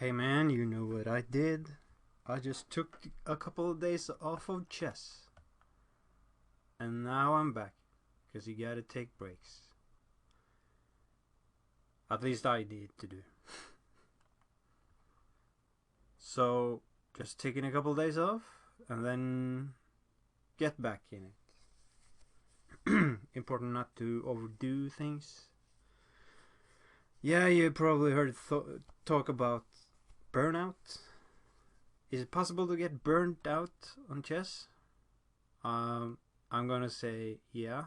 Hey man, you know what I did? I just took a couple of days off of chess. And now I'm back. Because you gotta take breaks. At least I need to do. So, just taking a couple of days off and then get back in it. Important not to overdo things. Yeah, you probably heard talk about burnout. Is it possible to get burnt out on chess? I'm gonna say yeah.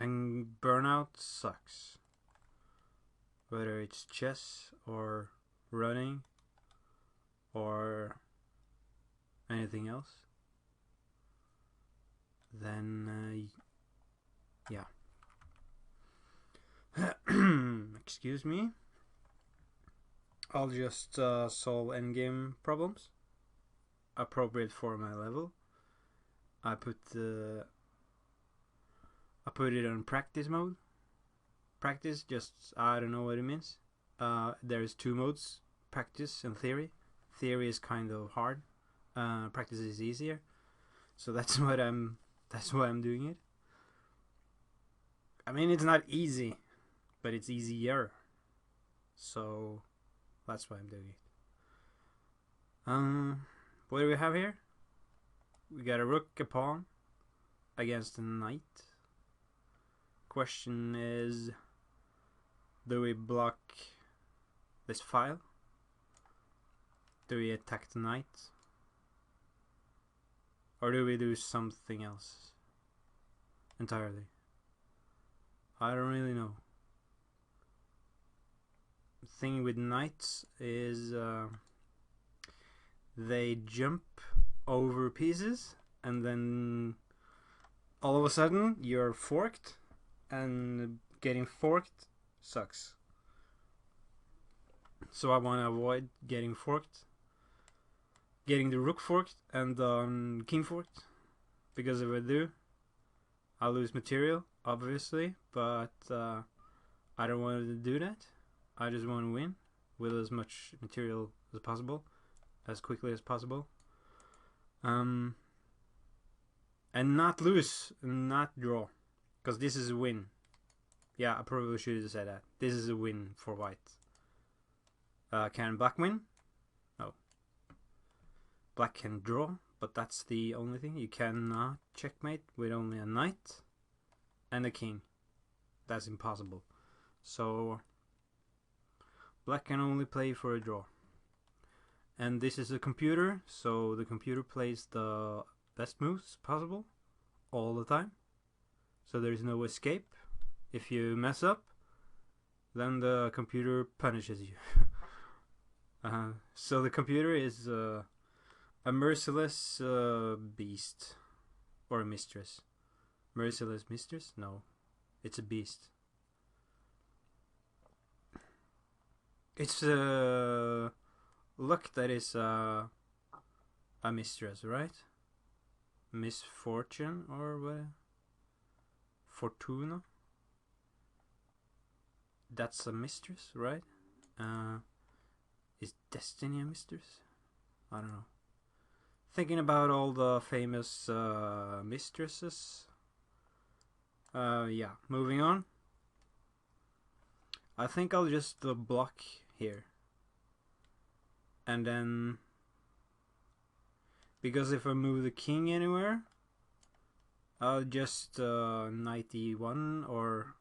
And burnout sucks. Whether it's chess or running or anything else. Then, yeah. Excuse me. I'll just solve endgame problems appropriate for my level. I put it on practice mode. Practice, just I don't know what it means. There's two modes: practice and theory. Theory is kind of hard. Practice is easier. So that's why I'm doing it. I mean, it's not easy, but it's easier. So that's why I'm doing it. What do we have here? We got a rook, a pawn against a knight. Question is, do we block this file? Do we attack the knight? Or do we do something else entirely? I don't really know. The thing with knights is they jump over pieces and then all of a sudden you're forked, and getting forked sucks. So I want to avoid getting forked, getting the rook forked and king forked, because if I do, I'll lose material, obviously, but I don't want to do that. I just want to win with as much material as possible, as quickly as possible, and not lose, not draw, because this is a win. Yeah, I probably should have said that. This is a win for white. Can black win? No. Black can draw, but that's the only thing. You cannot checkmate with only a knight and a king. That's impossible. So black can only play for a draw. And this is a computer, so the computer plays the best moves possible all the time. So there's no escape. If you mess up, then the computer punishes you. So the computer is a merciless beast. Or a mistress. Merciless mistress? No. It's a beast. It's luck that is a mistress, right? Misfortune or what? Fortuna? That's a mistress, right? Is destiny a mistress? I don't know. Thinking about all the famous mistresses. Yeah, moving on. I think I'll just block here. And then, because if I move the king anywhere, I'll just knight e1 or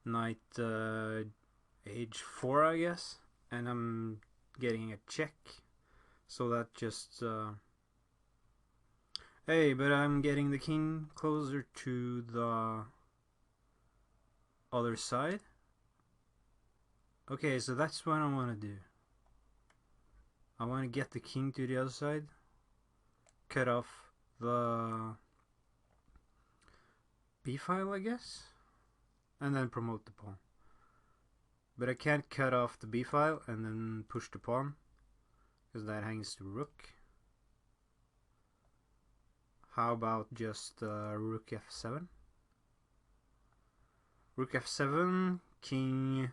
knight h4, I guess, and I'm getting a check. So that just hey, but I'm getting the king closer to the other side. Okay, so that's what I want to do. I want to get the king to the other side, cut off the b file, I guess, and then promote the pawn. But I can't cut off the b file and then push the pawn, because that hangs to rook. How about just rook f7? Rook f7, king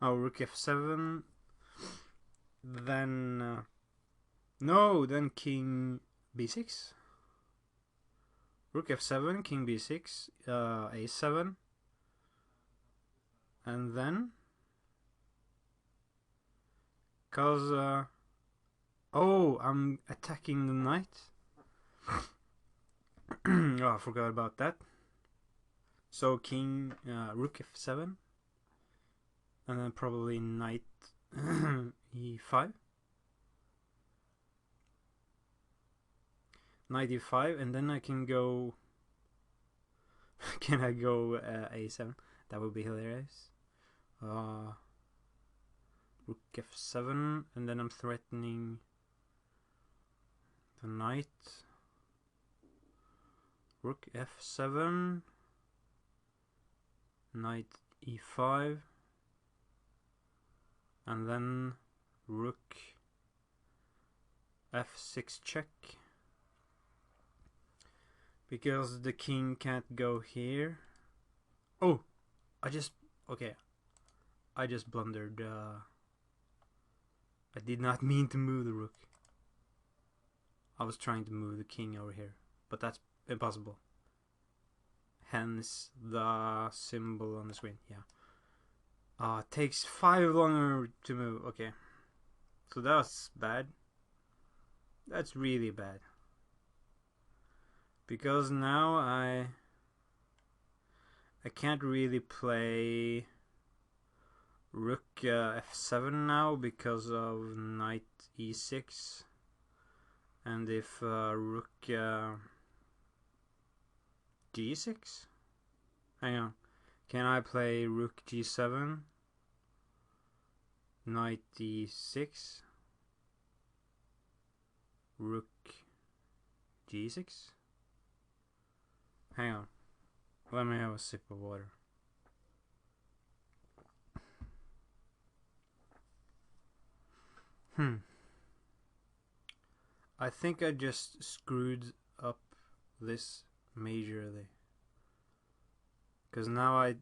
Oh, rook f7. Then no, then king b6. Rook f7, king b6, a7, and then cause oh, I'm attacking the knight. Oh, I forgot about that. So king, rook f7, and then probably knight e5. Knight e5, and then I can go. Can I go a7? That would be hilarious. Rook f7, and then I'm threatening the knight. Rook f7, knight e5, and then rook f6 check. Because the king can't go here. Oh, I just blundered. I did not mean to move the rook. I was trying to move the king over here, but that's impossible. Hence the symbol on the screen. Yeah. It takes 5 longer to move. Okay, so that's bad. That's really bad. Because now I can't really play rook f7 now because of knight e6, and if rook g6, hang on, can I play rook g7, knight d6, rook g6? Hang on, let me have a sip of water. I think I just screwed up this majorly. Because now it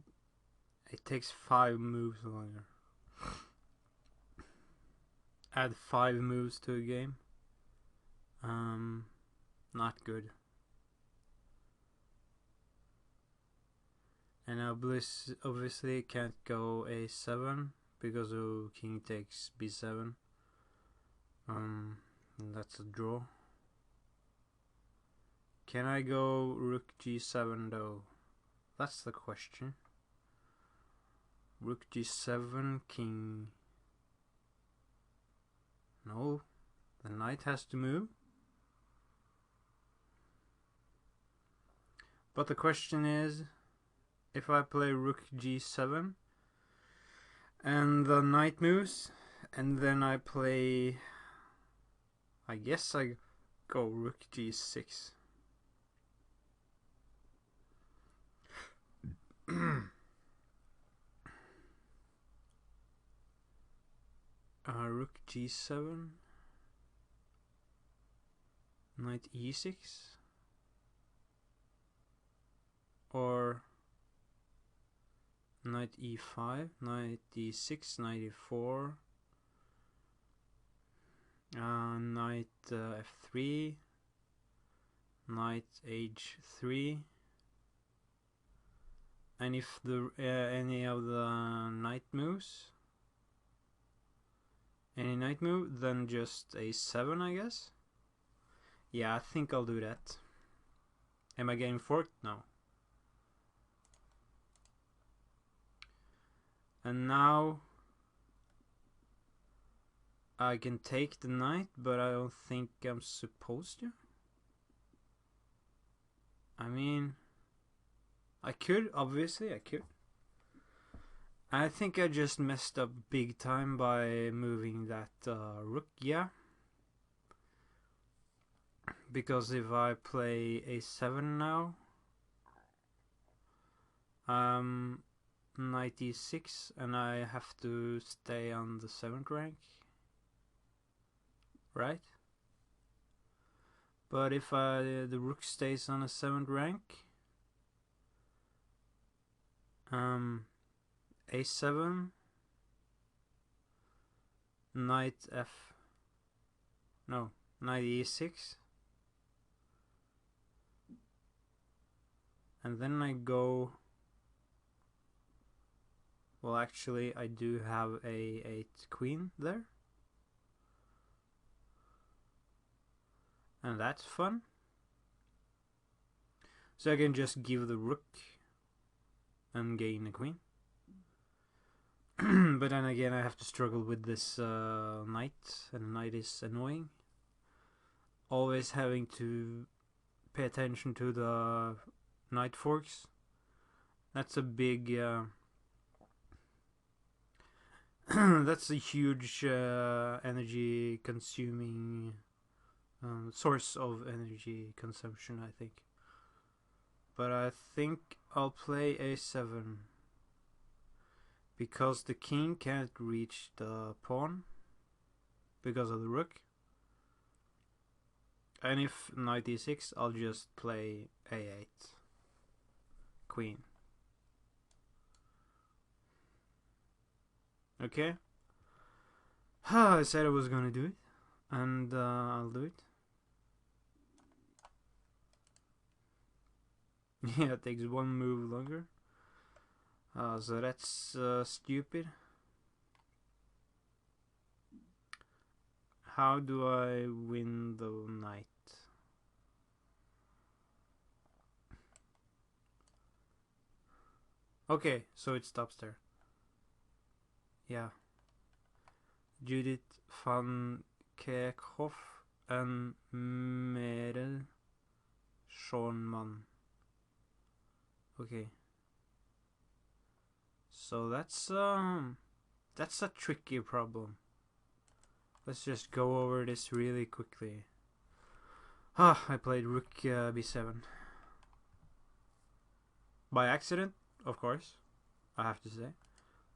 takes 5 moves longer. Add 5 moves to a game. Not good. And obviously can't go a7 because of king takes b7. That's a draw. Can I go rook g7 though? That's the question. Rook g7, king. No, the knight has to move. But the question is, if I play rook g7 and the knight moves, and then I play, I guess I go rook g6. Rook g7, knight e6, or knight e5, knight d6, knight e4, knight f3, knight h3, and if the any of the knight moves, any knight move, then just a7, I guess. Yeah, I think I'll do that. Am I getting forked? No. And now I can take the knight, but I don't think I'm supposed to. I mean, I could, obviously I could. I think I just messed up big time by moving that rook, yeah. Because if I play a7 now, knight e6, and I have to stay on the 7th rank, right? But if the rook stays on a 7th rank, a7, knight f... No, knight e6. And then I go... Well, actually, I do have a 8 queen there. And that's fun. So I can just give the rook and gain a queen. But then again, I have to struggle with this knight, and the knight is annoying. Always having to pay attention to the knight forks. That's a big... that's a huge energy consuming source of energy consumption, I think. But I think I'll play a7 because the king can't reach the pawn because of the rook. And if knight e6, I'll just play a8 queen. Okay. I said I was gonna do it, and I'll do it. Yeah, it takes one move longer. So that's stupid. How do I win the knight? Okay, so it stops there. Yeah. Judith van Kerkhoff and Merel Schonman. Okay. So that's a tricky problem. Let's just go over this really quickly. I played rook b7. By accident, of course, I have to say.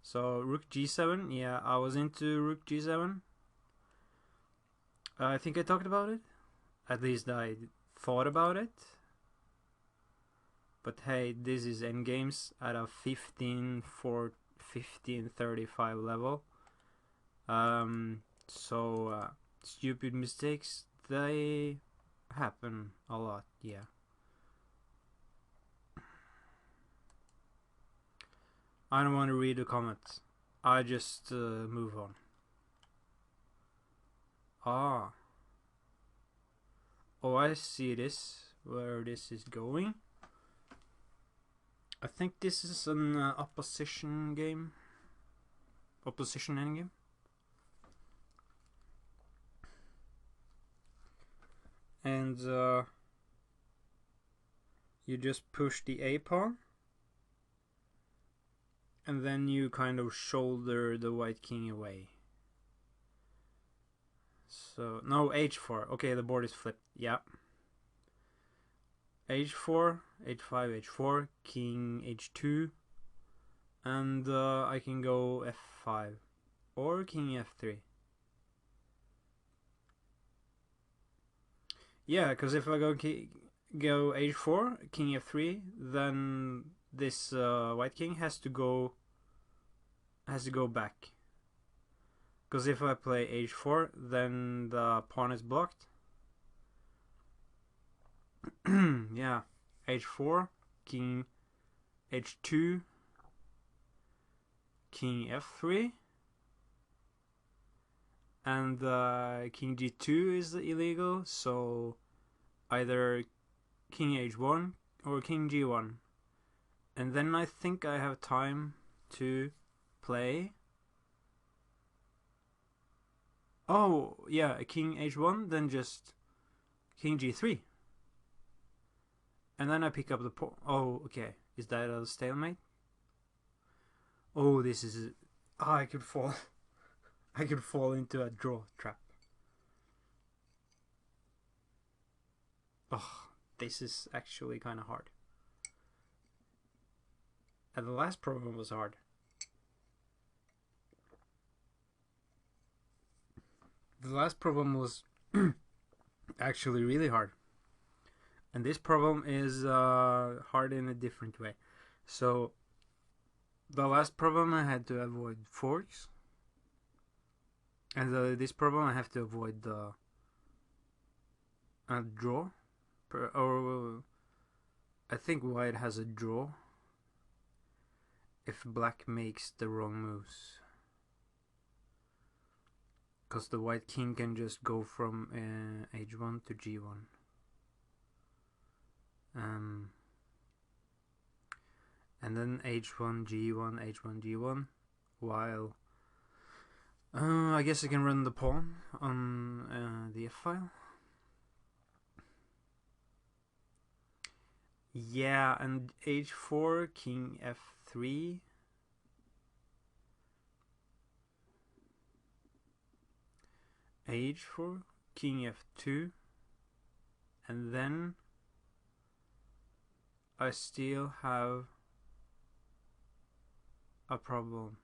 So rook g7, yeah, I was into rook g7. I think I talked about it. At least I thought about it. But hey, this is Endgames at a 1535 level. So stupid mistakes, they happen a lot, yeah. I don't want to read the comments. I just move on. Oh, I see this, where this is going. I think this is an opposition game. Opposition endgame. And you just push the A pawn. And then you kind of shoulder the white king away. So, no, h4. Okay, the board is flipped. Yeah. h4, h5, h4, king h2. And I can go f5. Or king f3. Yeah, because if I go h4, king f3, then this white king has to go back. Because if I play h4, then the pawn is blocked. Yeah, h4, king h2, king f3, and king g2 is illegal, so either king h1 or king g1. And then I think I have time to play... Oh, yeah, king h1, then just king g3. And then I pick up the pawn. Oh, okay. Is that a stalemate? Oh, this is... Oh, I could fall... I could fall into a draw trap. Oh, this is actually kind of hard. And the last problem was hard. The last problem was actually really hard. And this problem is hard in a different way. So, the last problem I had to avoid forks. And this problem I have to avoid the draw. Or I think white has a draw if black makes the wrong moves. Because the white king can just go from h1 to g1. And then h1, g1, h1, g1, while I guess I can run the pawn on the f file. Yeah, and h4, king f3. h4, king f2, and then I still have a problem.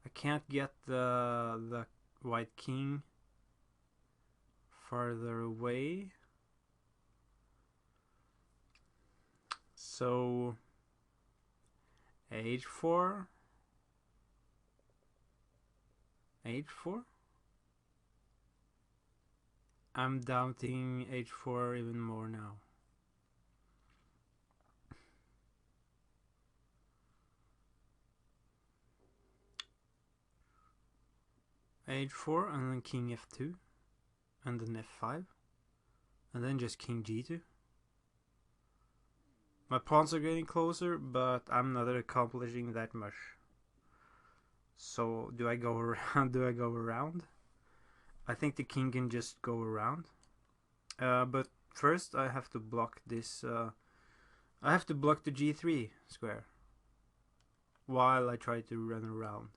I can't get the white king farther away. So h4, h4. I'm doubting h4 even more now. h4 and then king f2 and then f5 and then just king g2. My pawns are getting closer, but I'm not accomplishing that much. So do I go around? Do I go around? I think the king can just go around. But first I have to block this. I have to block the g3 square while I try to run around.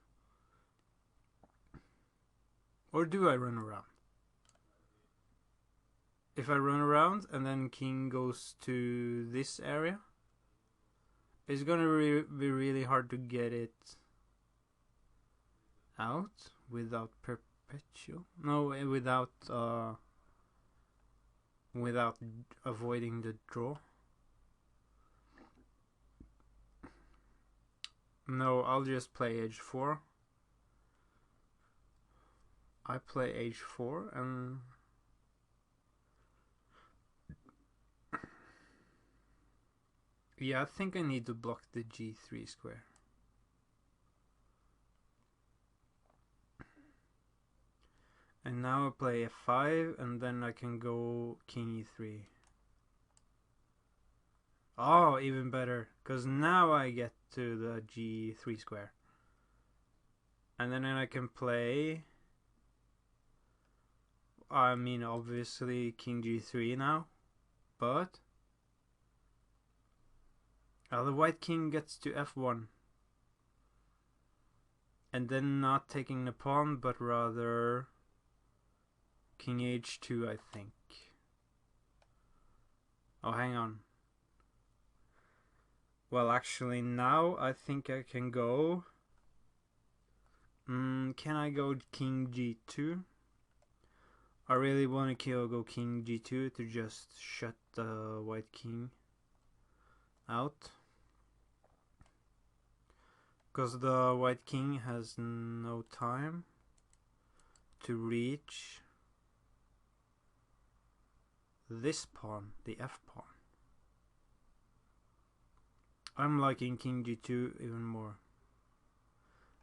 Or do I run around? If I run around and then king goes to this area, it's gonna be really hard to get it out without perpetual. No, without avoiding the draw. No, I'll just play h4. I play h4 and yeah, I think I need to block the g3 square. And now I play f5 and then I can go king e3. Oh, even better, because now I get to the g3 square. And then I can play, I mean, obviously king g3 now, but the white king gets to f1. And then not taking the pawn, but rather king h2, I think. Oh, hang on. Well, actually, now I think I can go. Can I go king g2? I really want to go king g2 to just shut the white king out. Because the white king has no time to reach this pawn, the f pawn. I'm liking king g2 even more,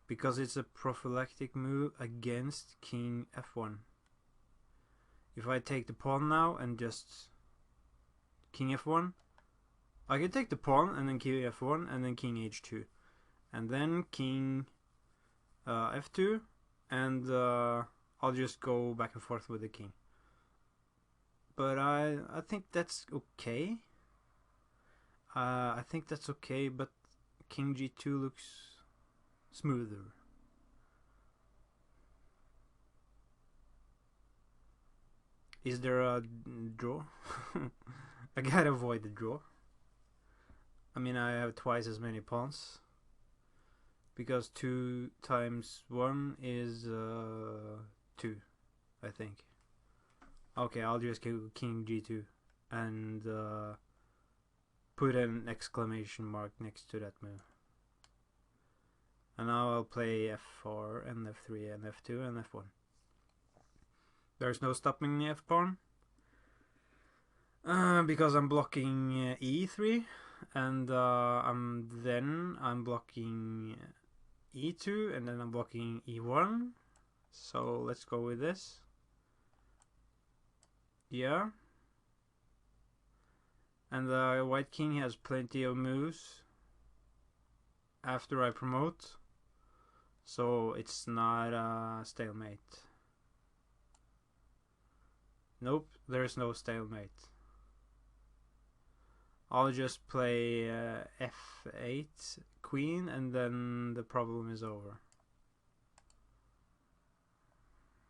because it's a prophylactic move against king f1. If I take the pawn now and just king f1, I can take the pawn and then king f1 and then king h2. And then king f2, and I'll just go back and forth with the king. But I think that's okay. I think that's okay, but king g2 looks smoother. Is there a draw? I gotta avoid the draw. I mean, I have twice as many pawns, because 2 times 1 is 2, I think. Okay, I'll just go king g2 and put an exclamation mark next to that move. And now I'll play f4 and f3 and f2 and f1. There's no stopping the f pawn. Because I'm blocking e3, and I'm blocking e2, and then I'm blocking e1. So let's go with this. Yeah. And the white king has plenty of moves after I promote, so it's not a stalemate. Nope, there's no stalemate. I'll just play f8 queen, and then the problem is over.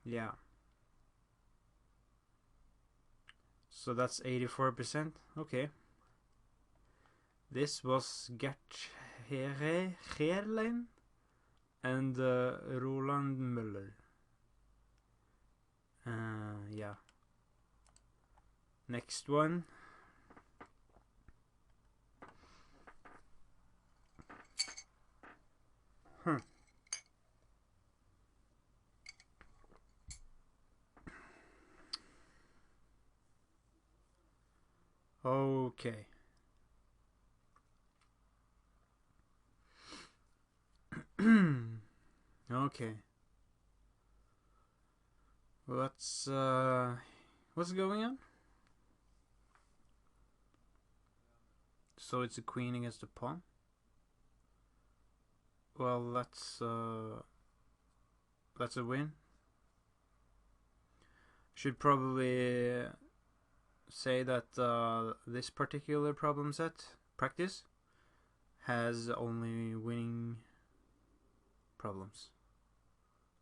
Yeah. So that's 84%. Okay. This was Gert Herlein and Roland Müller. Yeah. Next one. Okay. Okay. What's going on? So it's a queen against a pawn. Well, that's a win. Should probably say that this particular problem set practice has only winning problems.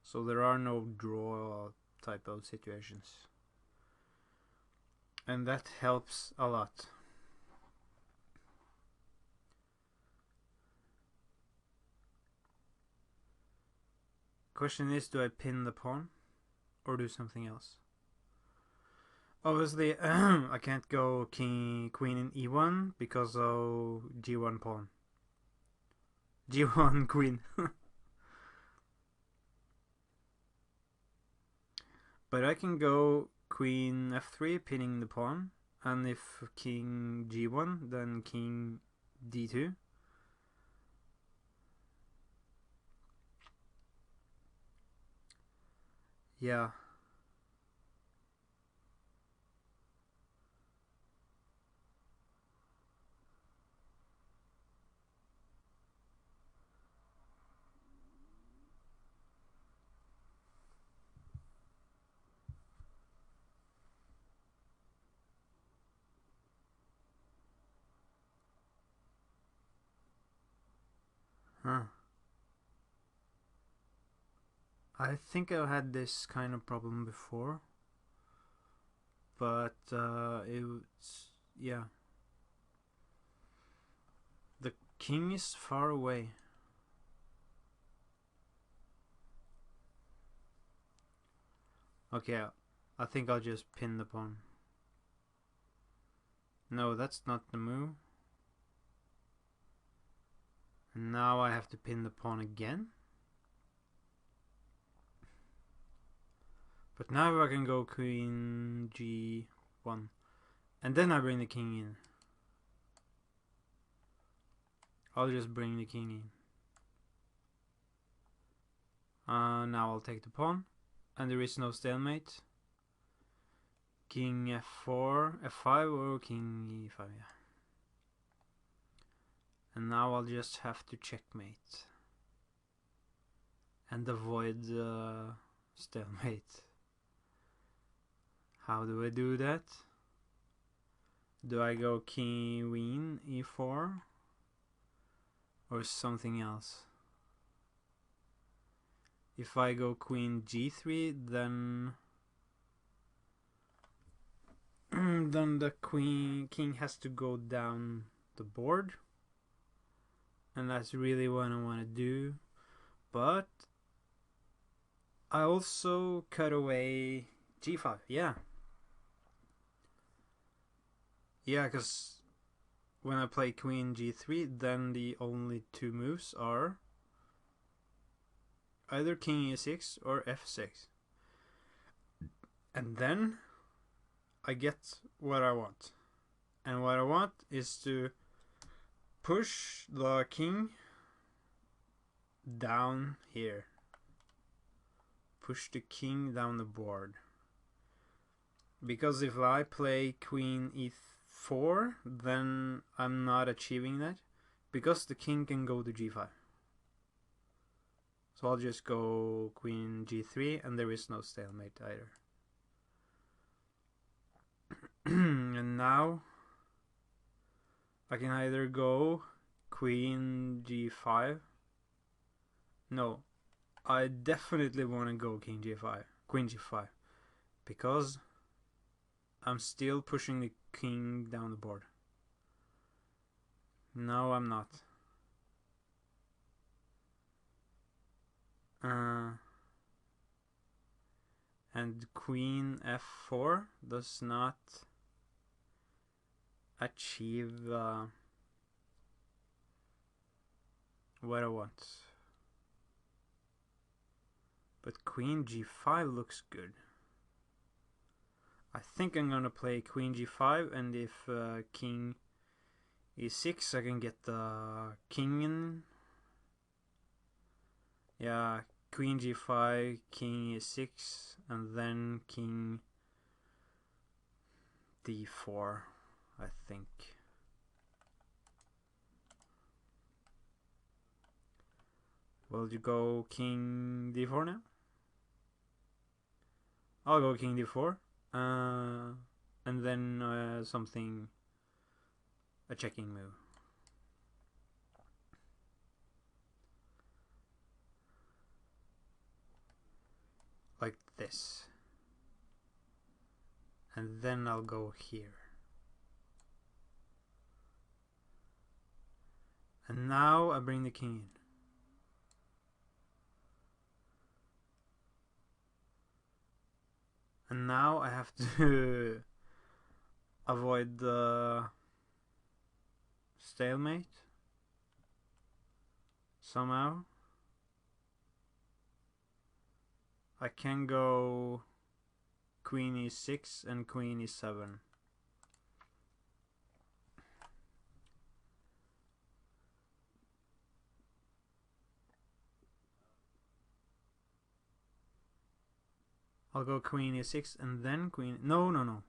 So there are no draw type of situations. And that helps a lot. Question is, do I pin the pawn or do something else? Obviously, I can't go queen in e1 because of g1 pawn. g1 queen. But I can go queen f3, pinning the pawn, and if king g1, then king d2. Yeah. Huh. I think I've had this kind of problem before, but it's, yeah. The king is far away. Okay, I think I'll just pin the pawn. No, that's not the move. And now I have to pin the pawn again. But now I can go queen g1. And then I bring the king in. I'll just bring the king in. Now I'll take the pawn. And there is no stalemate. King f4, f5 or king e5, yeah. And now I'll just have to checkmate. And avoid stalemate. How do I do that? Do I go queen e4 or something else? If I go queen g3, then then the king has to go down the board, and that's really what I want to do. But I also cut away g5. Yeah, because when I play queen g3, then the only two moves are either king e6 or f6. And then I get what I want. And what I want is to push the king down here. Push the king down the board. Because if I play queen e4, then I'm not achieving that. Because the king can go to g5. So I'll just go queen g3 and there is no stalemate either. And now I can either go queen g5. No, I definitely want to go king g5, queen g5, because I'm still pushing the king down the board. No, I'm not. And queen f4 does not achieve what I want. But queen g5 looks good. I think I'm gonna play queen g5, and if king e6, I can get the king in. Yeah, queen g5, king e6, and then king d4, I think. Will you go king d4 now? I'll go king d4, and then something, a checking move. Like this. And then I'll go here. And now I bring the king in. And now I have to avoid the stalemate somehow. I can go queen e6 and queen e7. I'll go queen e6 and then queen... No.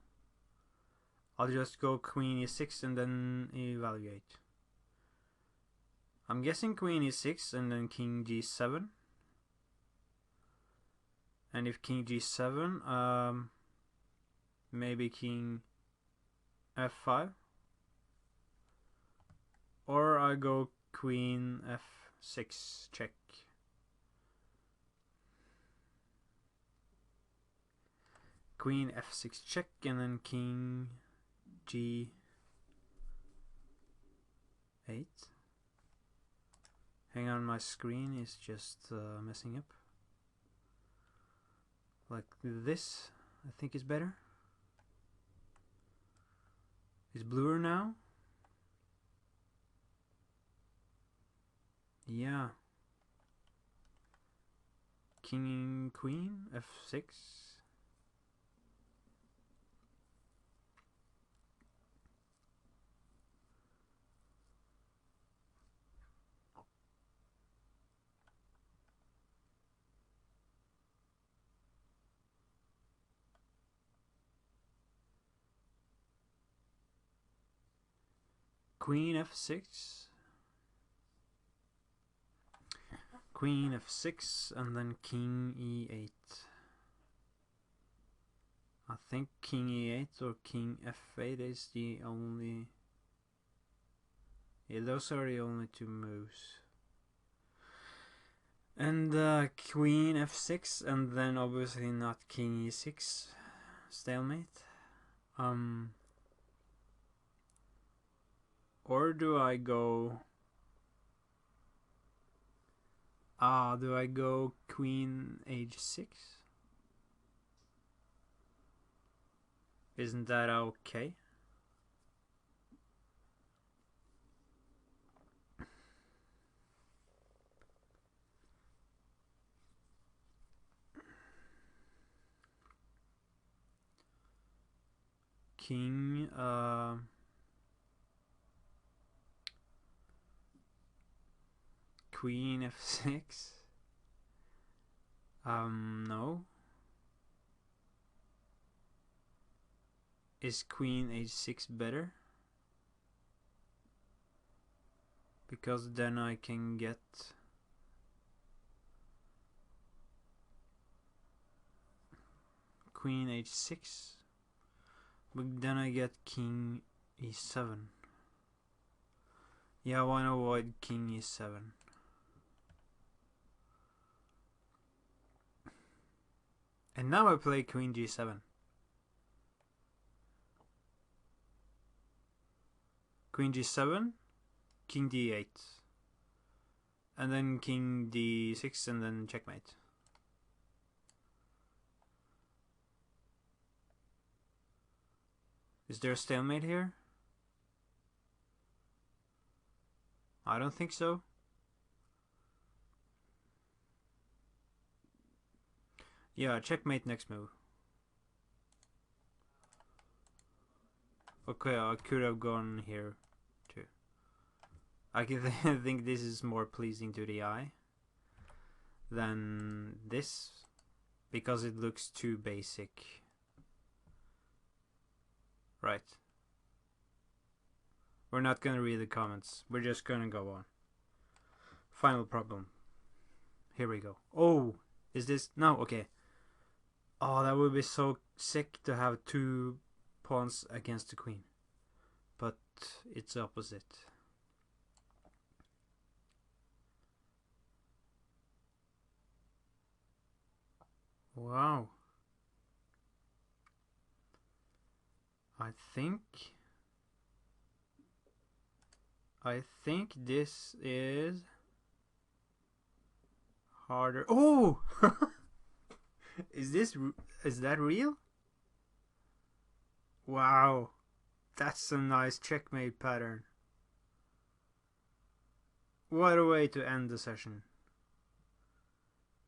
I'll just go queen e6 and then evaluate. I'm guessing queen e6 and then king g7. And if king g7, maybe king f5. Or I go queen f6 check. Queen f6 check and then king g8. Hang on, my screen is just messing up. Like this, I think is better. Is bluer now? Yeah. King queen f6. Queen f6. Queen f6 and then king e8. I think king e8 or king f8 is the only... Yeah, those are the only two moves. And queen f6 and then obviously not king e6. Stalemate. Or do I go... do I go queen h6? Isn't that okay? king. Queen f6. No. Is queen h6 better? Because then I can get queen h6, but then I get king e7. Yeah, I want to avoid king e7. And now I play queen g7. Queen g7, king d8. And then king d6 and then checkmate. Is there a stalemate here? I don't think so. Yeah, checkmate next move. Okay, I could have gone here too. I can think this is more pleasing to the eye than this, because it looks too basic. Right. We're not gonna read the comments. We're just gonna go on. Final problem. Here we go. Oh, is this? No, okay. Oh, that would be so sick to have two pawns against the queen. But it's opposite. Wow. I think this is harder. Oh! Is that real? Wow. That's a nice checkmate pattern. What a way to end the session.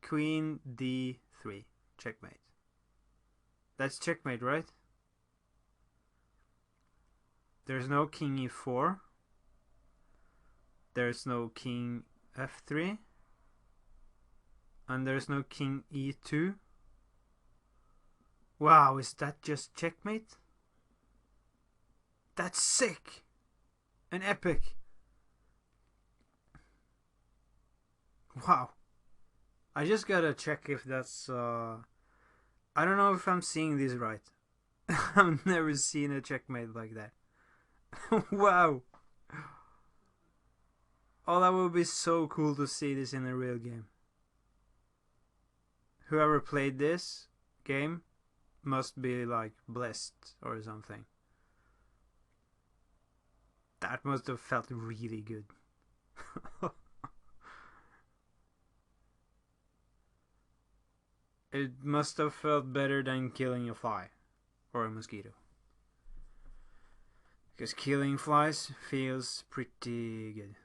Queen d3. Checkmate. That's checkmate, right? There's no king e4. There's no king f3. And there's no king e2. Wow, is that just checkmate? That's sick! An epic! Wow. I just gotta check if that's I don't know if I'm seeing this right. I've never seen a checkmate like that. Wow. Oh, that would be so cool to see this in a real game. Whoever played this game must be like blessed or something. That must have felt really good. It must have felt better than killing a fly or a mosquito. Because killing flies feels pretty good.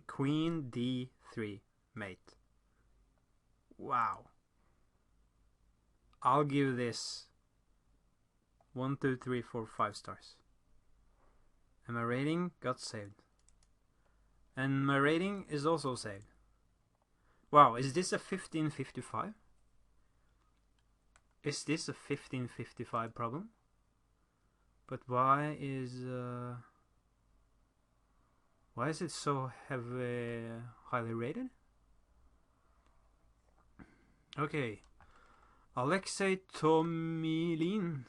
Queen d3 mate. Wow. I'll give this 1, 2, 3, 4, 5 stars. And my rating got saved. And my rating is also saved. Wow, is this a 1555? Is this a 1555 problem? But why is it so highly rated? Okay, Alexei Tomilin,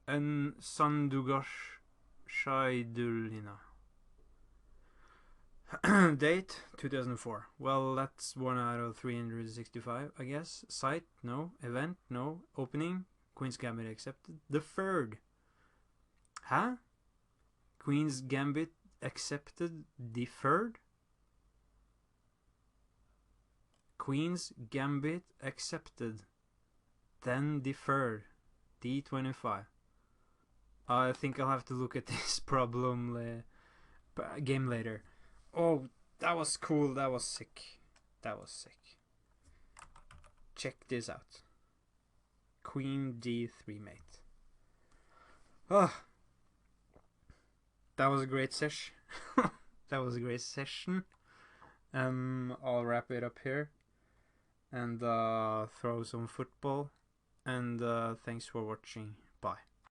and Sandugash Shaidulina. Date 2004. Well, that's 1 out of 365, I guess. Site, no. Event, no. Opening, Queen's Gambit accepted. Deferred. Huh? Queen's Gambit accepted. Deferred? Queen's Gambit accepted. Then deferred. D25. I think I'll have to look at this problem game later. Oh, that was cool. That was sick. That was sick. check this out. Queen d3 mate. Oh, that was a great session. That was a great session. I'll wrap it up here and throw some football. And thanks for watching.